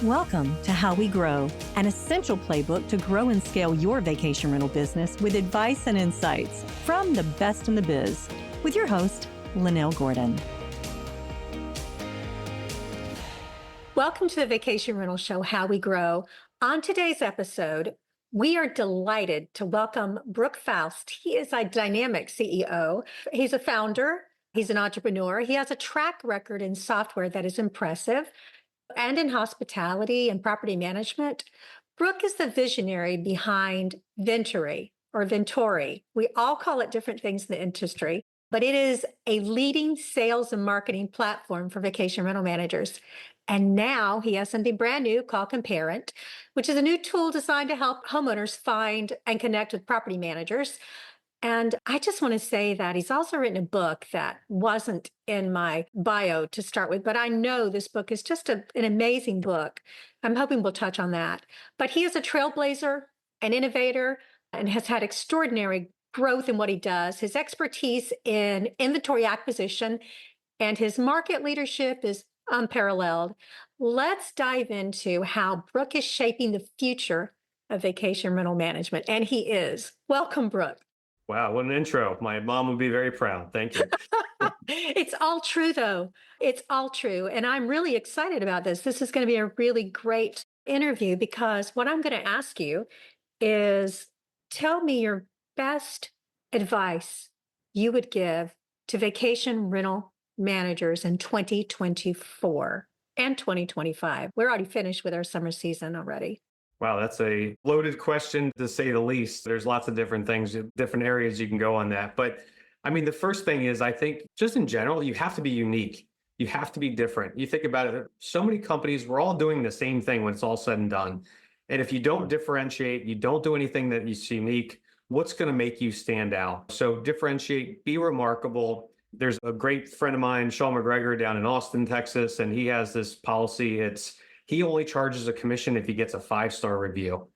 Welcome to How We Grow, an essential playbook to grow and scale your vacation rental business with advice and insights from the best in the biz, with your host, Lynell Gordon. Welcome to the Vacation Rental Show, How We Grow. On today's episode, we are delighted to welcome Brooke Pfautz. He is a dynamic CEO. He's a founder. He's an entrepreneur. He has a track record in software that is impressive, and in hospitality and property management. Brooke is the visionary behind Vintory or Vintory. We all call it different things in the industry, but it is a leading sales and marketing platform for vacation rental managers. And now he has something brand new called Comparent, which is a new tool designed to help homeowners find and connect with property managers. And I just want to say that he's also written a book that wasn't in my bio to start with, but I know this book is just an amazing book. I'm hoping we'll touch on that. But he is a trailblazer, an innovator, and has had extraordinary growth in what he does. His expertise in inventory acquisition and his market leadership is unparalleled. Let's dive into how Brooke is shaping the future of vacation rental management. And he is. Welcome, Brooke. Wow, what an intro. My mom would be very proud. Thank you. It's all true, though. It's all true. And I'm really excited about this. This is going to be a really great interview because what I'm going to ask you is tell me your best advice you would give to vacation rental managers in 2024 and 2025. We're already finished with our summer season already. Wow, that's a loaded question to say the least. There's lots of different things, different areas you can go on that. But I mean, the first thing is, I think just in general, you have to be unique. You have to be different. You think about it, so many companies, we're all doing the same thing when it's all said and done. And if you don't differentiate, you don't do anything that is unique, what's going to make you stand out? So differentiate, be remarkable. There's a great friend of mine, Sean McGregor, down in Austin, Texas, and he has this policy. He only charges a commission if he gets a 5-star review.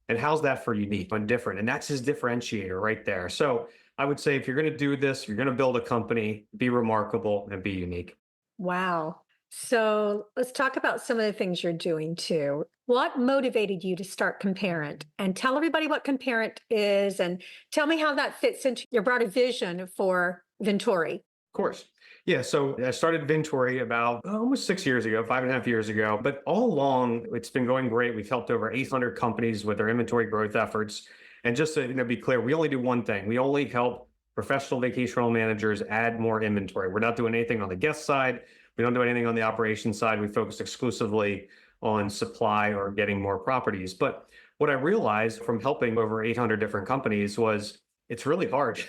And how's that for unique and different? And that's his differentiator right there. So I would say if you're going to do this, you're going to build a company, be remarkable and be unique. Wow. So let's talk about some of the things you're doing too. What motivated you to start Comparent? And tell everybody what Comparent is and tell me how that fits into your broader vision for Vintory. Of course. Yeah, so I started Vintory about almost 6 years ago, 5.5 years ago. But all along, it's been going great. We've helped over 800 companies with their inventory growth efforts. And just to be clear, we only do one thing. We only help professional vacation rental managers add more inventory. We're not doing anything on the guest side. We don't do anything on the operations side. We focus exclusively on supply or getting more properties. But what I realized from helping over 800 different companies was it's really hard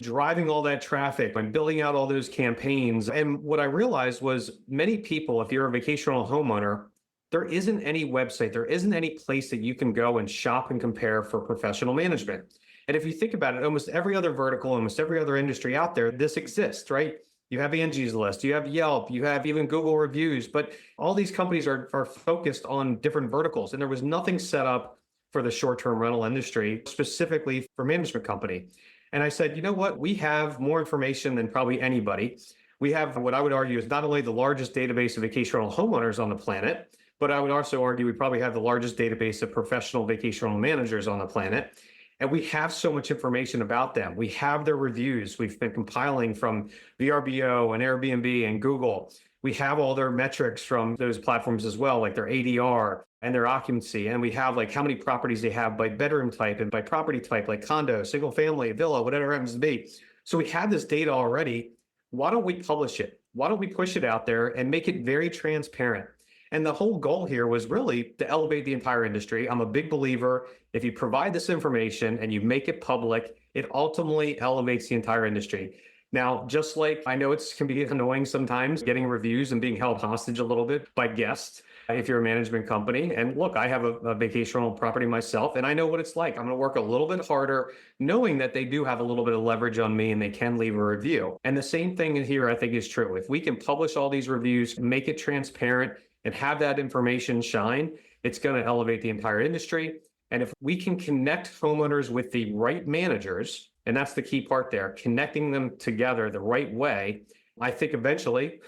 driving all that traffic and building out all those campaigns. And what I realized was many people, if you're a vacation rental homeowner, there isn't any website, there isn't any place that you can go and shop and compare for professional management. And if you think about it, almost every other vertical, almost every other industry out there, this exists, right? You have Angie's List, you have Yelp, you have even Google reviews, but all these companies are focused on different verticals. And there was nothing set up for the short-term rental industry, specifically for management company. And I said, you know what? We have more information than probably anybody. We have what I would argue is not only the largest database of vacation rental homeowners on the planet, but I would also argue we probably have the largest database of professional vacation rental managers on the planet. And we have so much information about them. We have their reviews. We've been compiling from VRBO and Airbnb and Google. We have all their metrics from those platforms as well, like their ADR and their occupancy. And we have like how many properties they have by bedroom type and by property type, like condo, single family, villa, whatever it happens to be. So we have this data already. Why don't we publish it? Why don't we push it out there and make it very transparent? And the whole goal here was really to elevate the entire industry. I'm a big believer, if you provide this information and you make it public, it ultimately elevates the entire industry. Now, just like I know it can be annoying sometimes getting reviews and being held hostage a little bit by guests if you're a management company. And look, I have a vacation rental property myself, and I know what it's like. I'm going to work a little bit harder, knowing that they do have a little bit of leverage on me and they can leave a review. And the same thing here, I think, is true. If we can publish all these reviews, make it transparent, and have that information shine, it's going to elevate the entire industry. And if we can connect homeowners with the right managers, and that's the key part there, connecting them together the right way, I think eventually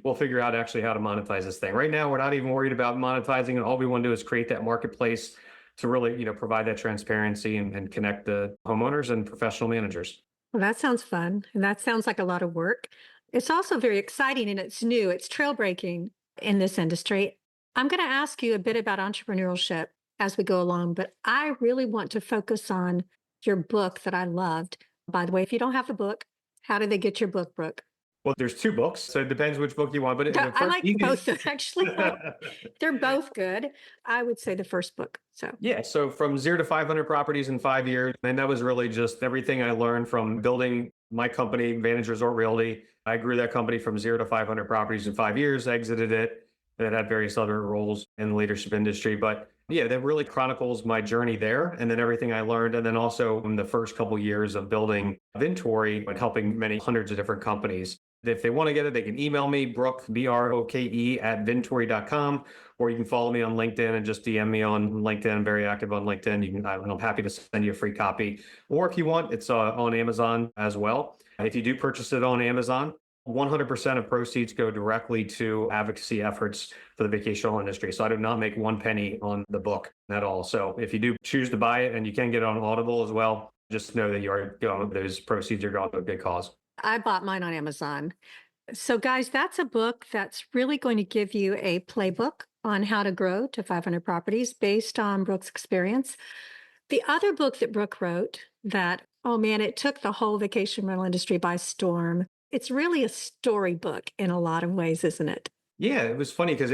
we'll figure out actually how to monetize this thing. Right now, we're not even worried about monetizing, and all we want to do is create that marketplace to really, provide that transparency and connect the homeowners and professional managers. Well, that sounds fun. And that sounds like a lot of work. It's also very exciting and it's new, it's trailbreaking in this industry. I'm going to ask you a bit about entrepreneurship as we go along, but I really want to focus on your book that I loved. By the way, if you don't have the book, how did they get your book, Brooke? Well, there's two books, so it depends which book you want. But the I first, like both, actually. They're both good. I would say the first book. So, yeah, so from 0 to 500 properties in 5 years, and that was really just everything I learned from building my company, Vantage Resort Realty. I grew that company from 0 to 500 properties in 5 years, exited it, and had various other roles in the leadership industry. But yeah, that really chronicles my journey there, and then everything I learned, and then also in the first couple of years of building Vintory and helping many hundreds of different companies. If they want to get it, they can email me, Brooke, BROKE @vintory.com, or you can follow me on LinkedIn and just DM me on LinkedIn. I'm very active on LinkedIn. I'm happy to send you a free copy. Or if you want, it's on Amazon as well. If you do purchase it on Amazon, 100% of proceeds go directly to advocacy efforts for the vacation rental industry. So I do not make one penny on the book at all. So if you do choose to buy it, and you can get it on Audible as well, just know that those proceeds are going to a good cause. I bought mine on Amazon. So, guys, that's a book that's really going to give you a playbook on how to grow to 500 properties based on Brooke's experience. The other book that Brooke wrote that, oh man, it took the whole vacation rental industry by storm. It's really a storybook in a lot of ways, isn't it? Yeah, it was funny because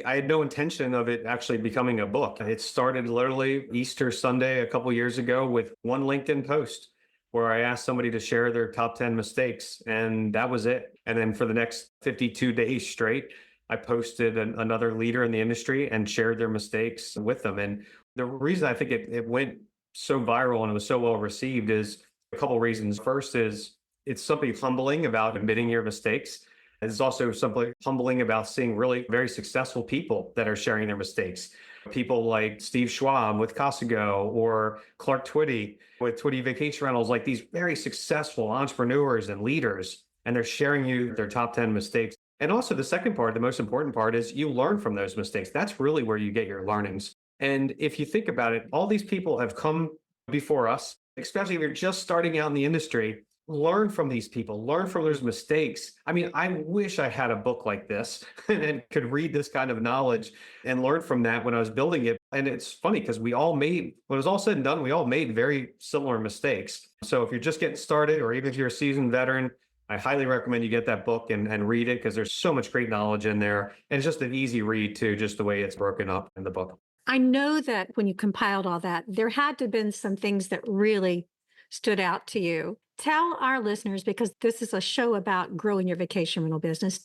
I had no intention of it actually becoming a book. It started literally Easter Sunday a couple years ago with one LinkedIn post where I asked somebody to share their top 10 mistakes, and that was it. And then for the next 52 days straight, I posted another leader in the industry and shared their mistakes with them. And the reason I think it went so viral and it was so well received is a couple reasons. First is it's something humbling about admitting your mistakes. It's also something humbling about seeing really very successful people that are sharing their mistakes. People like Steve Schwab with Casago, or Clark Twitty with Twitty Vacation Rentals, like these very successful entrepreneurs and leaders, and they're sharing you their top 10 mistakes. And also the second part, the most important part, is you learn from those mistakes. That's really where you get your learnings. And if you think about it, all these people have come before us, especially if you're just starting out in the industry. Learn from these people, learn from those mistakes. I mean, I wish I had a book like this and could read this kind of knowledge and learn from that when I was building it. And it's funny because when it was all said and done, we all made very similar mistakes. So if you're just getting started, or even if you're a seasoned veteran, I highly recommend you get that book and read it, because there's so much great knowledge in there. And it's just an easy read too, just the way it's broken up in the book. I know that when you compiled all that, there had to have been some things that really stood out to you. Tell our listeners, because this is a show about growing your vacation rental business,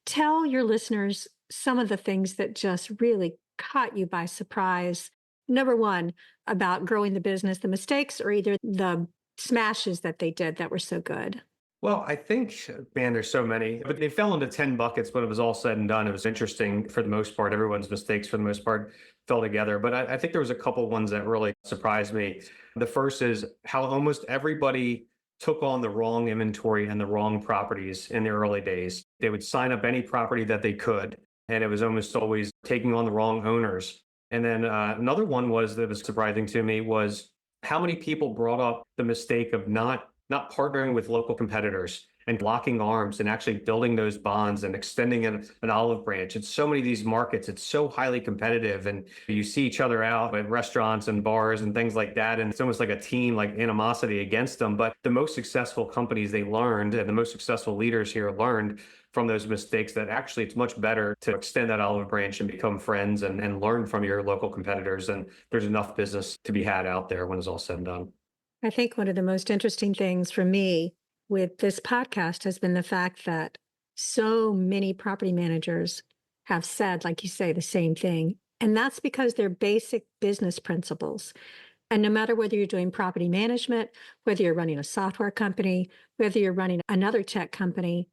tell your listeners some of the things that just really caught you by surprise. Number one, about growing the business, the mistakes, or either the smashes that they did that were so good. Well, I think, man, there's so many, but they fell into 10 buckets when it was all said and done. It was interesting for the most part. Everyone's mistakes, for the most part, fell together. But I think there was a couple ones that really surprised me. The first is how almost everybody took on the wrong inventory and the wrong properties in the early days. They would sign up any property that they could, and it was almost always taking on the wrong owners. And then another one that was surprising to me was how many people brought up the mistake of not partnering with local competitors and locking arms and actually building those bonds and extending an olive branch. It's so many of these markets, it's so highly competitive, and you see each other out at restaurants and bars and things like that. And it's almost like a team, like animosity against them. But the most successful companies, they learned, and the most successful leaders here learned from those mistakes, that actually it's much better to extend that olive branch and become friends and learn from your local competitors. And there's enough business to be had out there when it's all said and done. I think one of the most interesting things for me with this podcast has been the fact that so many property managers have said, like you say, the same thing. And that's because they're basic business principles. And no matter whether you're doing property management, whether you're running a software company, whether you're running another tech company,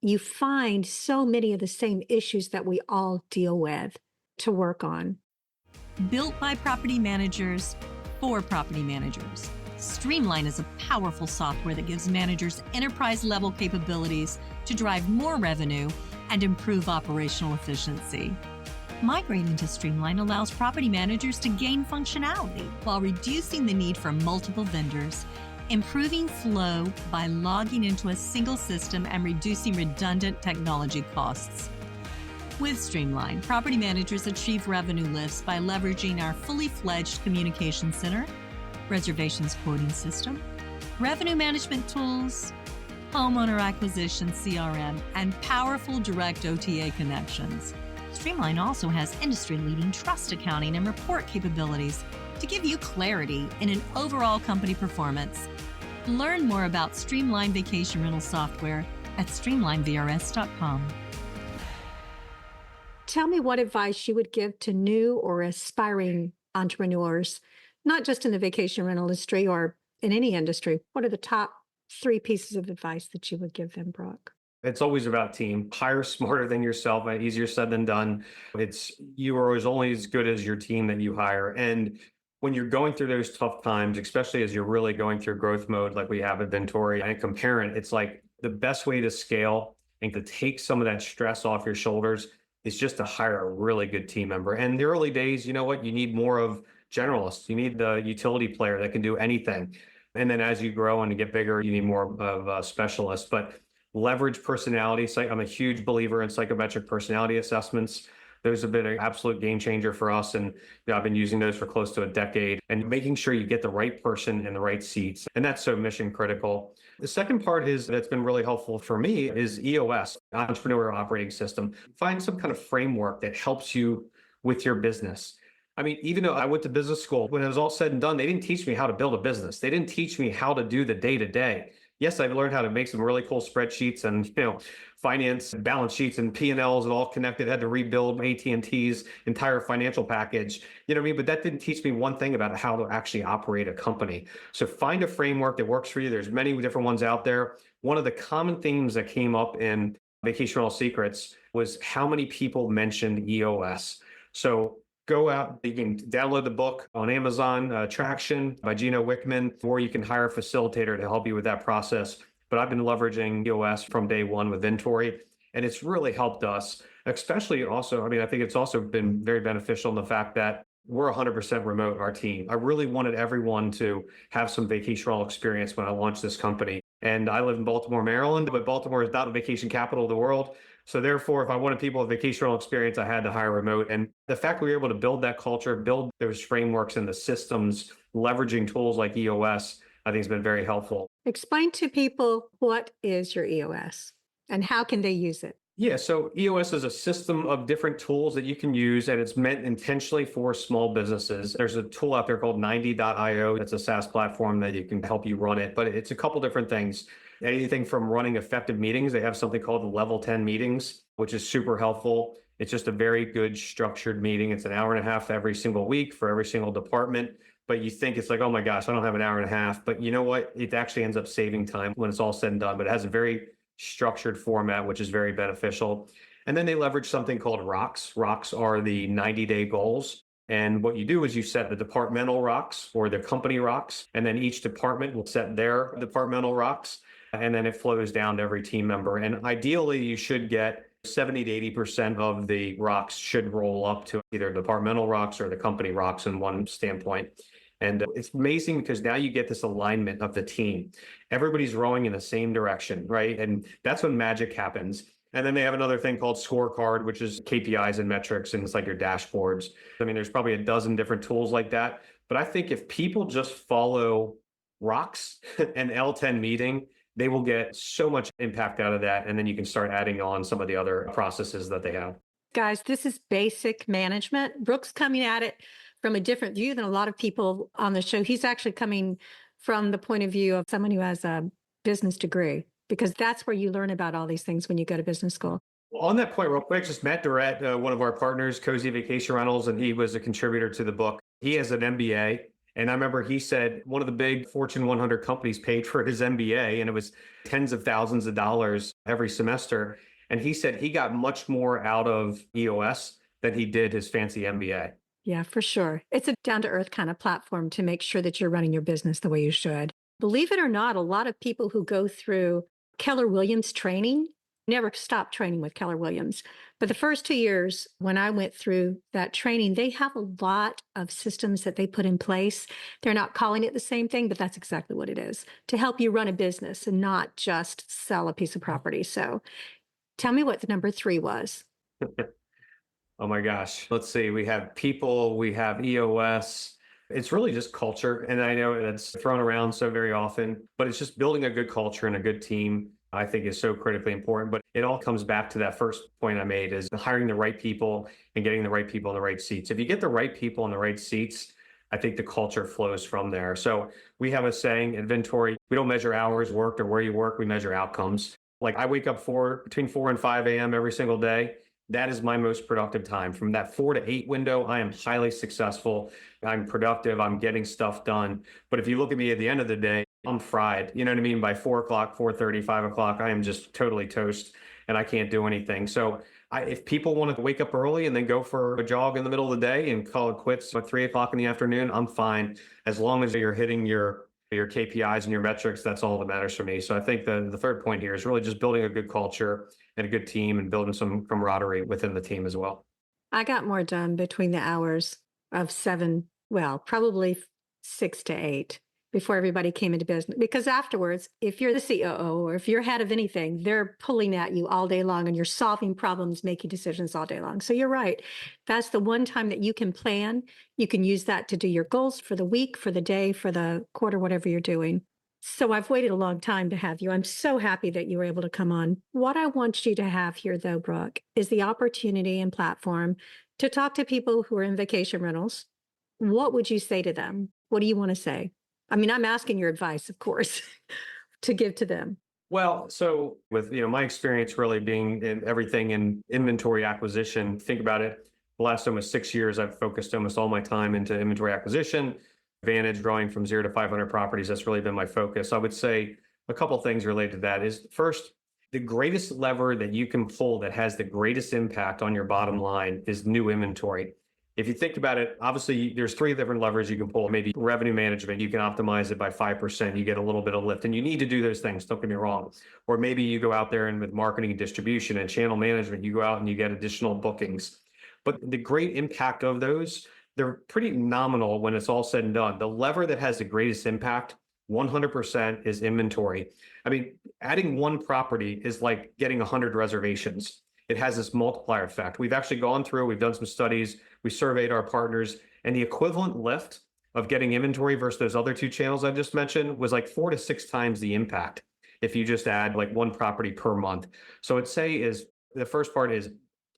you find so many of the same issues that we all deal with to work on. Built by property managers for property managers. Streamline is a powerful software that gives managers enterprise-level capabilities to drive more revenue and improve operational efficiency. Migrating to Streamline allows property managers to gain functionality while reducing the need for multiple vendors, improving flow by logging into a single system and reducing redundant technology costs. With Streamline, property managers achieve revenue lifts by leveraging our fully fledged communication center, reservations quoting system, revenue management tools, homeowner acquisition CRM, and powerful direct OTA connections. Streamline also has industry-leading trust accounting and report capabilities to give you clarity in an overall company performance. Learn more about Streamline Vacation Rental Software at streamlinevrs.com. Tell me what advice you would give to new or aspiring entrepreneurs, not just in the vacation rental industry or in any industry. What are the top 3 pieces of advice that you would give them, Brooke? It's always about team. Hire smarter than yourself. Easier said than done. You are only as good as your team that you hire. And when you're going through those tough times, especially as you're really going through growth mode like we have at Vintory and Comparent, it's like the best way to scale and to take some of that stress off your shoulders is just to hire a really good team member. And in the early days, you know what? You need more of generalists. You need the utility player that can do anything. And then as you grow and get bigger, you need more of specialists. But leverage personality. I'm a huge believer in psychometric personality assessments. Those have been an absolute game changer for us. And I've been using those for close to a decade and making sure you get the right person in the right seats. And that's so mission critical. The second part that's been really helpful for me is EOS, Entrepreneurial Operating System. Find some kind of framework that helps you with your business. I mean, even though I went to business school, when it was all said and done, they didn't teach me how to build a business. They didn't teach me how to do the day-to-day. Yes, I've learned how to make some really cool spreadsheets and, finance balance sheets and P&Ls and all connected. I had to rebuild AT&T's entire financial package. You know what I mean? But that didn't teach me one thing about how to actually operate a company. So find a framework that works for you. There's many different ones out there. One of the common themes that came up in Vacation Rental Secrets was how many people mentioned EOS. So go out, you can download the book on Amazon, Traction by Gino Wickman, or you can hire a facilitator to help you with that process. But I've been leveraging EOS from day one with Vintory, and it's really helped us, especially also, I think it's also been very beneficial in the fact that we're 100% remote, our team. I really wanted everyone to have some vacation rental experience when I launched this company. And I live in Baltimore, Maryland, but Baltimore is not the vacation capital of the world. So therefore, if I wanted people with vacation rental experience, I had to hire remote. And the fact we were able to build that culture, build those frameworks and the systems, leveraging tools like EOS, I think has been very helpful. Explain to people, what is your EOS and how can they use it? Yeah, so EOS is a system of different tools that you can use, and it's meant intentionally for small businesses. There's a tool out there called 90.io. It's a SaaS platform that you can help you run it, but it's a couple different things. Anything from running effective meetings. They have something called the Level 10 meetings, which is super helpful. It's just a very good structured meeting. It's an hour and a half every single week for every single department. But you think it's like, oh my gosh, I don't have an hour and a half. But you know what? It actually ends up saving time when it's all said and done. But it has a very structured format, which is very beneficial. And then they leverage something called rocks. Rocks are the 90-day goals. And what you do is you set the departmental rocks or the company rocks, and then each department will set their departmental rocks, and then it flows down to every team member. And ideally, you should get 70 to 80% of the rocks should roll up to either departmental rocks or the company rocks in one standpoint. And it's amazing because now you get this alignment of the team. Everybody's rowing in the same direction, right? And that's when magic happens. And then they have another thing called scorecard, which is KPIs and metrics, and it's like your dashboards. There's probably a dozen different tools like that. But I think if people just follow rocks and L10 meeting, they will get so much impact out of that. And then you can start adding on some of the other processes that they have. Guys, this is basic management. Brooke's coming at it from a different view than a lot of people on the show. He's actually coming from the point of view of someone who has a business degree, because that's where you learn about all these things when you go to business school. Well, on that point, real quick, just Matt Durrett, one of our partners, Cozy Vacation Rentals, and he was a contributor to the book. He has an MBA. And I remember he said one of the big Fortune 100 companies paid for his MBA, and it was tens of thousands of dollars every semester. And he said he got much more out of EOS than he did his fancy MBA. Yeah, for sure. It's a down-to-earth kind of platform to make sure that you're running your business the way you should. Believe it or not, a lot of people who go through Keller Williams training Never stopped training with Keller Williams. But the first 2 years, when I went through that training, they have a lot of systems that they put in place. They're not calling it the same thing, but that's exactly what it is, to help you run a business and not just sell a piece of property. So tell me what the number 3 was. Oh my gosh. Let's see. We have people, we have EOS. It's really just culture. And I know that's thrown around so very often, but it's just building a good culture and a good team, I think is so critically important. But it all comes back to that first point I made, is hiring the right people and getting the right people in the right seats. If you get the right people in the right seats, I think the culture flows from there. So we have a saying at Vintory, we don't measure hours worked or where you work, we measure outcomes. Like I wake up between 4 and 5 a.m. every single day. That is my most productive time. From that 4 to 8 window, I am highly successful. I'm productive. I'm getting stuff done. But if you look at me at the end of the day, I'm fried. You know what I mean? By 4 o'clock, 4:30, 5 o'clock, I am just totally toast and I can't do anything. So if people want to wake up early and then go for a jog in the middle of the day and call it quits at 3 o'clock in the afternoon, I'm fine. As long as you're hitting your KPIs and your metrics, that's all that matters for me. So I think the third point here is really just building a good culture and a good team and building some camaraderie within the team as well. I got more done between the hours of 7, well, probably 6 to 8 before everybody came into business. Because afterwards, if you're the COO or if you're head of anything, they're pulling at you all day long and you're solving problems, making decisions all day long. So you're right. That's the one time that you can plan. You can use that to do your goals for the week, for the day, for the quarter, whatever you're doing. So I've waited a long time to have you. I'm so happy that you were able to come on. What I want you to have here, though, Brooke, is the opportunity and platform to talk to people who are in vacation rentals. What would you say to them? What do you want to say? I mean, I'm asking your advice, of course, to give to them. Well, so with my experience really being in everything in inventory acquisition, think about it. The last almost 6 years, I've focused almost all my time into inventory acquisition, Vantage, growing from 0 to 500 properties. That's really been my focus. I would say a couple of things related to that is, first, the greatest lever that you can pull that has the greatest impact on your bottom line is new inventory. If you think about it, obviously there's 3 different levers you can pull. Maybe revenue management, you can optimize it by 5%, you get a little bit of lift, and you need to do those things, don't get me wrong. Or maybe you go out there and with marketing and distribution and channel management, you go out and you get additional bookings. But the great impact of those, they're pretty nominal when it's all said and done. The lever that has the greatest impact, 100%, is inventory. I mean, adding one property is like getting 100 reservations. It has this multiplier effect. We've actually gone through, we've done some studies, we surveyed our partners, and the equivalent lift of getting inventory versus those other 2 channels I just mentioned was like 4 to 6 times the impact if you just add like one property per month. So I'd say is the first part is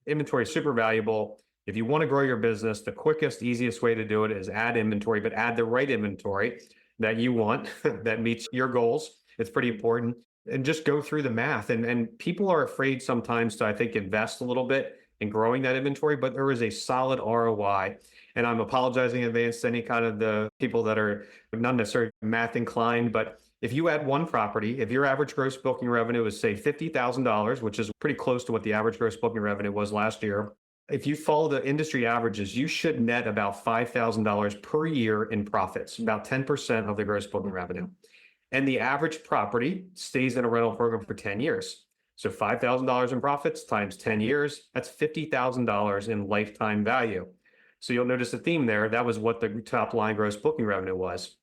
inventory is super valuable. If you want to grow your business, the quickest, easiest way to do it is add inventory, but add the right inventory that you want that meets your goals. It's pretty important. And just go through the math. And people are afraid sometimes to, I think, invest a little bit in growing that inventory, but there is a solid ROI. And I'm apologizing in advance to any kind of the people that are not necessarily math inclined, but if you add one property, if your average gross booking revenue is, say, $50,000, which is pretty close to what the average gross booking revenue was last year, if you follow the industry averages, you should net about $5,000 per year in profits, about 10% of the gross booking revenue. And the average property stays in a rental program for 10 years. So $5,000 in profits times 10 years, that's $50,000 in lifetime value. So you'll notice a theme there. That was what the top line gross booking revenue was.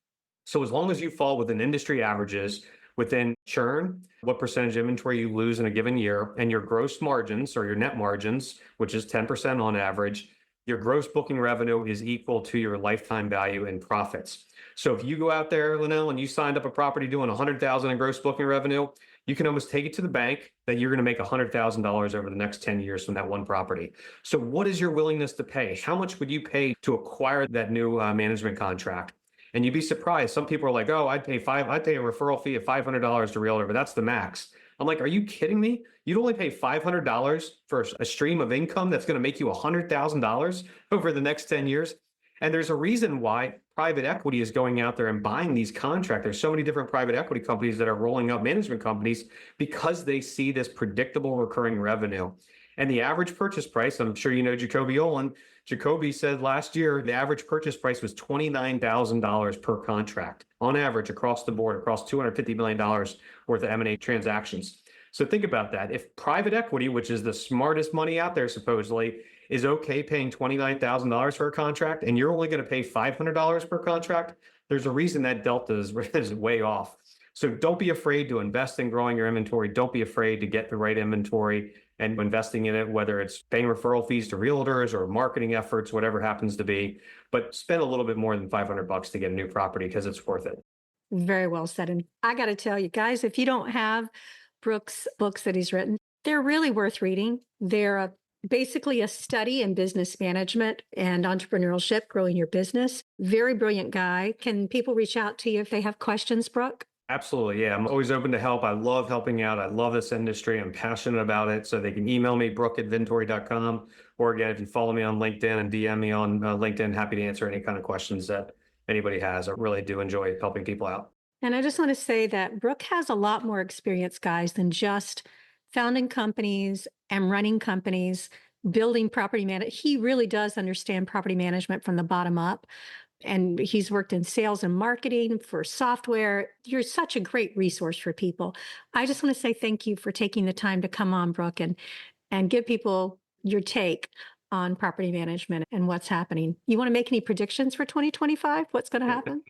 So as long as you fall within industry averages, within churn, what percentage inventory you lose in a given year, and your gross margins or your net margins, which is 10% on average, your gross booking revenue is equal to your lifetime value in profits. So if you go out there, Lynell, and you signed up a property doing $100,000 in gross booking revenue, you can almost take it to the bank that you're going to make $100,000 over the next 10 years from that one property. So what is your willingness to pay? How much would you pay to acquire that new management contract? And you'd be surprised. Some people are like, oh, I'd pay a referral fee of $500 to realtor, but that's the max. I'm like, are you kidding me? You'd only pay $500 for a stream of income that's going to make you $100,000 over the next 10 years. And there's a reason why private equity is going out there and buying these contracts. There's so many different private equity companies that are rolling up management companies because they see this predictable recurring revenue. And the average purchase price, I'm sure you know Jacoby Olin. Jacoby said last year, the average purchase price was $29,000 per contract on average across the board, across $250 million worth of M&A transactions. So think about that. If private equity, which is the smartest money out there supposedly, is okay paying $29,000 for a contract and you're only going to pay $500 per contract, there's a reason that delta is way off. So don't be afraid to invest in growing your inventory. Don't be afraid to get the right inventory and investing in it, whether it's paying referral fees to realtors or marketing efforts, whatever happens to be. But spend a little bit more than $500 to get a new property because it's worth it. Very well said. And I got to tell you guys, if you don't have Brooke's books that he's written, they're really worth reading. They're basically a study in business management and entrepreneurship, growing your business. Very brilliant guy. Can people reach out to you if they have questions, Brooke? Absolutely. Yeah. I'm always open to help. I love helping out. I love this industry. I'm passionate about it. So they can email me, brooke@vintory.com. Or again, if you follow me on LinkedIn and DM me on LinkedIn, happy to answer any kind of questions that anybody has. I really do enjoy helping people out. And I just want to say that Brooke has a lot more experience, guys, than just founding companies and running companies, building property management. He really does understand property management from the bottom up. And he's worked in sales and marketing for software. You're such a great resource for people. I just want to say thank you for taking the time to come on, Brooke, and give people your take on property management and what's happening. You want to make any predictions for 2025? What's going to happen?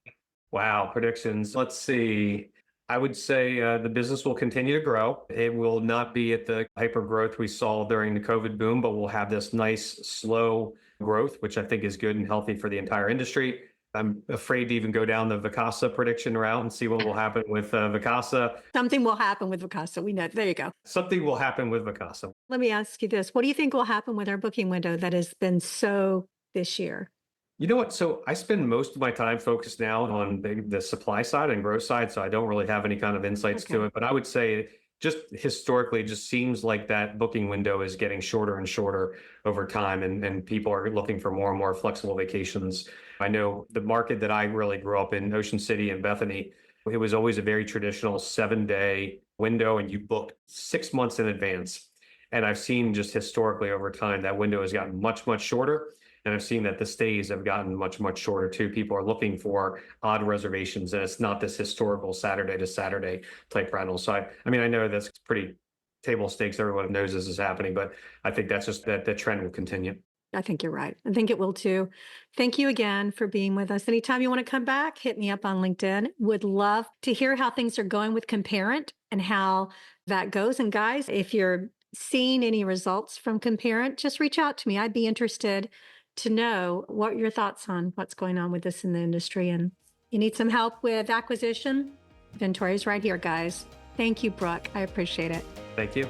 Wow. Predictions. Let's see. I would say the business will continue to grow. It will not be at the hyper growth we saw during the COVID boom, but we'll have this nice, slow growth, which I think is good and healthy for the entire industry. I'm afraid to even go down the Vacasa prediction route and see what will happen with Vacasa. Something will happen with Vacasa. We know. There you go. Something will happen with Vacasa. Let me ask you this. What do you think will happen with our booking window that has been so this year? You know what? So I spend most of my time focused now on the supply side and growth side. So I don't really have any kind of insights to it. But I would say just historically, it just seems like that booking window is getting shorter and shorter over time. And people are looking for more and more flexible vacations. I know the market that I really grew up in, Ocean City and Bethany, it was always a very traditional 7-day window and you booked 6 months in advance. And I've seen just historically over time, that window has gotten much, much shorter. And I've seen that the stays have gotten much, much shorter too. People are looking for odd reservations and it's not this historical Saturday to Saturday type rental. So I mean, I know that's pretty table stakes. Everyone knows this is happening, but I think that's just that the trend will continue. I think you're right. I think it will too. Thank you again for being with us. Anytime you want to come back, hit me up on LinkedIn. Would love to hear how things are going with Comparent and how that goes. And guys, if you're seeing any results from Comparent, just reach out to me. I'd be interested to know what your thoughts on what's going on with this in the industry. And you need some help with acquisition? Vintory is right here, guys. Thank you, Brooke. I appreciate it. Thank you.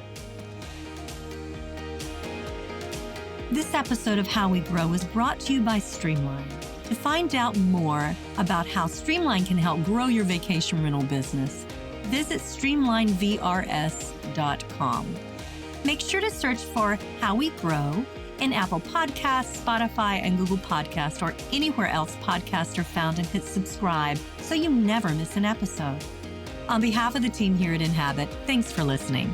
This episode of How We Grow is brought to you by Streamline. To find out more about how Streamline can help grow your vacation rental business, visit streamlinevrs.com. Make sure to search for How We Grow in Apple Podcasts, Spotify, and Google Podcasts, or anywhere else podcasts are found, and hit subscribe so you never miss an episode. On behalf of the team here at Inhabit, thanks for listening.